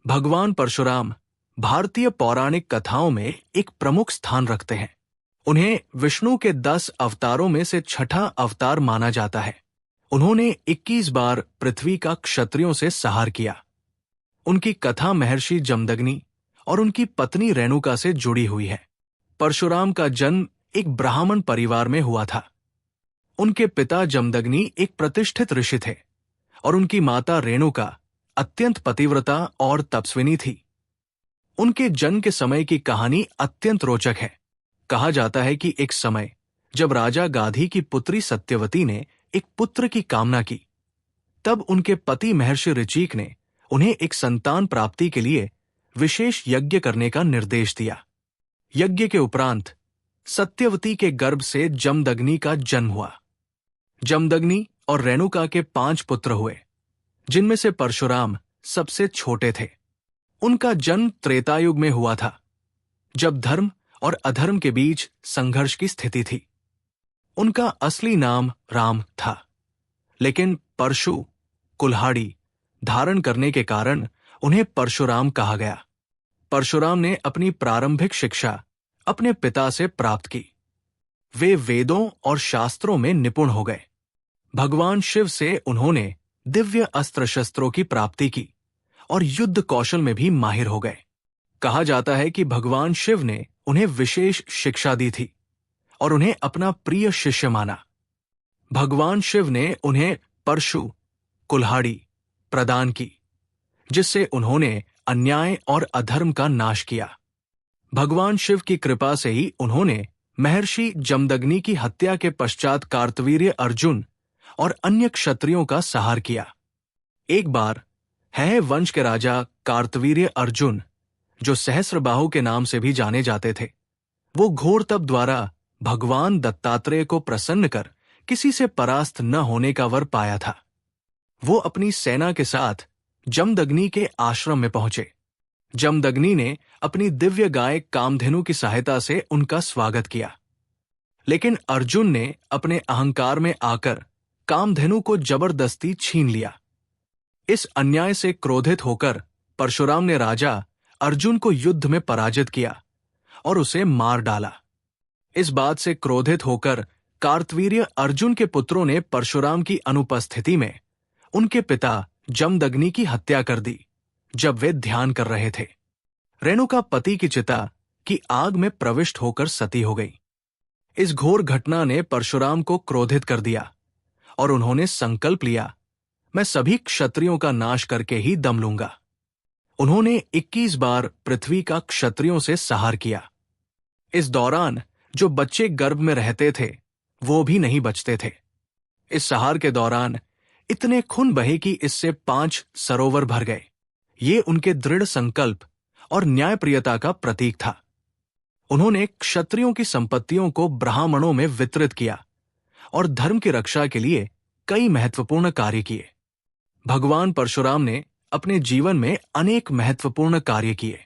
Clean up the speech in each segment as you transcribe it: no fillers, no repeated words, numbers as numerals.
भगवान परशुराम भारतीय पौराणिक कथाओं में एक प्रमुख स्थान रखते हैं। उन्हें विष्णु के 10 अवतारों में से छठा अवतार माना जाता है। उन्होंने 21 बार पृथ्वी का क्षत्रियों से संहार किया। उनकी कथा महर्षि जमदग्नि और उनकी पत्नी रेणुका से जुड़ी हुई है। परशुराम का जन्म एक ब्राह्मण परिवार में हुआ था। उनके पिता जमदग्नि एक प्रतिष्ठित ऋषि थे और उनकी माता रेणुका अत्यंत पतिव्रता और तपस्विनी थी। उनके जन्म के समय की कहानी अत्यंत रोचक है। कहा जाता है कि एक समय जब राजा गाधी की पुत्री सत्यवती ने एक पुत्र की कामना की, तब उनके पति महर्षि ऋचीक ने उन्हें एक संतान प्राप्ति के लिए विशेष यज्ञ करने का निर्देश दिया। यज्ञ के उपरांत सत्यवती के गर्भ से जमदग्नि का जन्म हुआ। जमदग्नि और रेणुका के 5 पुत्र हुए, जिनमें से परशुराम सबसे छोटे थे। उनका जन्म त्रेतायुग में हुआ था, जब धर्म और अधर्म के बीच संघर्ष की स्थिति थी। उनका असली नाम राम था, लेकिन परशु कुल्हाड़ी धारण करने के कारण उन्हें परशुराम कहा गया। परशुराम ने अपनी प्रारंभिक शिक्षा अपने पिता से प्राप्त की। वे वेदों और शास्त्रों में निपुण हो गए। भगवान शिव से उन्होंने दिव्य अस्त्र शस्त्रों की प्राप्ति की और युद्ध कौशल में भी माहिर हो गए। कहा जाता है कि भगवान शिव ने उन्हें विशेष शिक्षा दी थी और उन्हें अपना प्रिय शिष्य माना। भगवान शिव ने उन्हें परशु कुल्हाड़ी प्रदान की, जिससे उन्होंने अन्याय और अधर्म का नाश किया। भगवान शिव की कृपा से ही उन्होंने महर्षि जमदग्नि की हत्या के पश्चात कार्तवीर्य अर्जुन और अन्य क्षत्रियों का संहार किया। एक बार है वंश के राजा कार्तवीर्य अर्जुन, जो सहस्त्रबाहु के नाम से भी जाने जाते थे, वो घोर तप द्वारा भगवान दत्तात्रेय को प्रसन्न कर किसी से परास्त न होने का वर पाया था। वो अपनी सेना के साथ जमदग्नि के आश्रम में पहुंचे। जमदग्नि ने अपनी दिव्य गाय कामधेनु की सहायता से उनका स्वागत किया, लेकिन अर्जुन ने अपने अहंकार में आकर कामधेनु को जबरदस्ती छीन लिया। इस अन्याय से क्रोधित होकर परशुराम ने राजा अर्जुन को युद्ध में पराजित किया और उसे मार डाला। इस बात से क्रोधित होकर कार्तवीर्य अर्जुन के पुत्रों ने परशुराम की अनुपस्थिति में उनके पिता जमदग्नि की हत्या कर दी, जब वे ध्यान कर रहे थे। रेणुका पति की चिता की आग में प्रविष्ट होकर सती हो गई। इस घोर घटना ने परशुराम को क्रोधित कर दिया और उन्होंने संकल्प लिया, मैं सभी क्षत्रियों का नाश करके ही दम लूंगा। उन्होंने 21 बार पृथ्वी का क्षत्रियों से संहार किया। इस दौरान जो बच्चे गर्भ में रहते थे, वो भी नहीं बचते थे। इस संहार के दौरान इतने खून बहे कि इससे 5 सरोवर भर गए। ये उनके दृढ़ संकल्प और न्यायप्रियता का प्रतीक था। उन्होंने क्षत्रियों की संपत्तियों को ब्राह्मणों में वितरित किया और धर्म की रक्षा के लिए कई महत्वपूर्ण कार्य किए। भगवान परशुराम ने अपने जीवन में अनेक महत्वपूर्ण कार्य किए।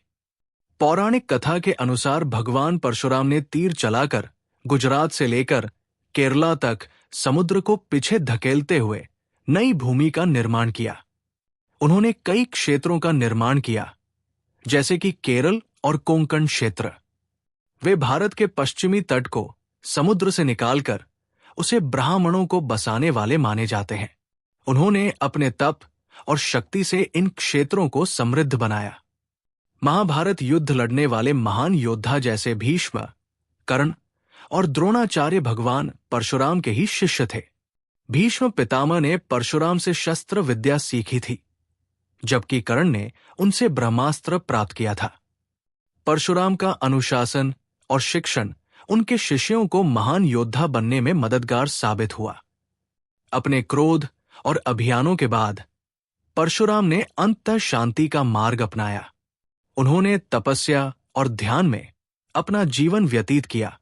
पौराणिक कथा के अनुसार भगवान परशुराम ने तीर चलाकर गुजरात से लेकर केरला तक समुद्र को पीछे धकेलते हुए नई भूमि का निर्माण किया। उन्होंने कई क्षेत्रों का निर्माण किया, जैसे कि केरल और कोंकण क्षेत्र। वे भारत के पश्चिमी तट को समुद्र से निकालकर उसे ब्राह्मणों को बसाने वाले माने जाते हैं। उन्होंने अपने तप और शक्ति से इन क्षेत्रों को समृद्ध बनाया। महाभारत युद्ध लड़ने वाले महान योद्धा जैसे भीष्म, कर्ण और द्रोणाचार्य भगवान परशुराम के ही शिष्य थे। भीष्म पितामह ने परशुराम से शस्त्र विद्या सीखी थी, जबकि कर्ण ने उनसे ब्रह्मास्त्र प्राप्त किया था। परशुराम का अनुशासन और शिक्षण उनके शिष्यों को महान योद्धा बनने में मददगार साबित हुआ। अपने क्रोध और अभियानों के बाद परशुराम ने अंततः शांति का मार्ग अपनाया। उन्होंने तपस्या और ध्यान में अपना जीवन व्यतीत किया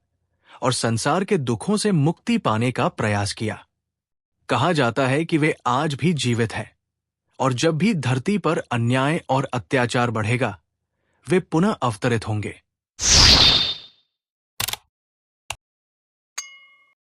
और संसार के दुखों से मुक्ति पाने का प्रयास किया। कहा जाता है कि वे आज भी जीवित हैं और जब भी धरती पर अन्याय और अत्याचार बढ़ेगा, वे पुनः अवतरित होंगे।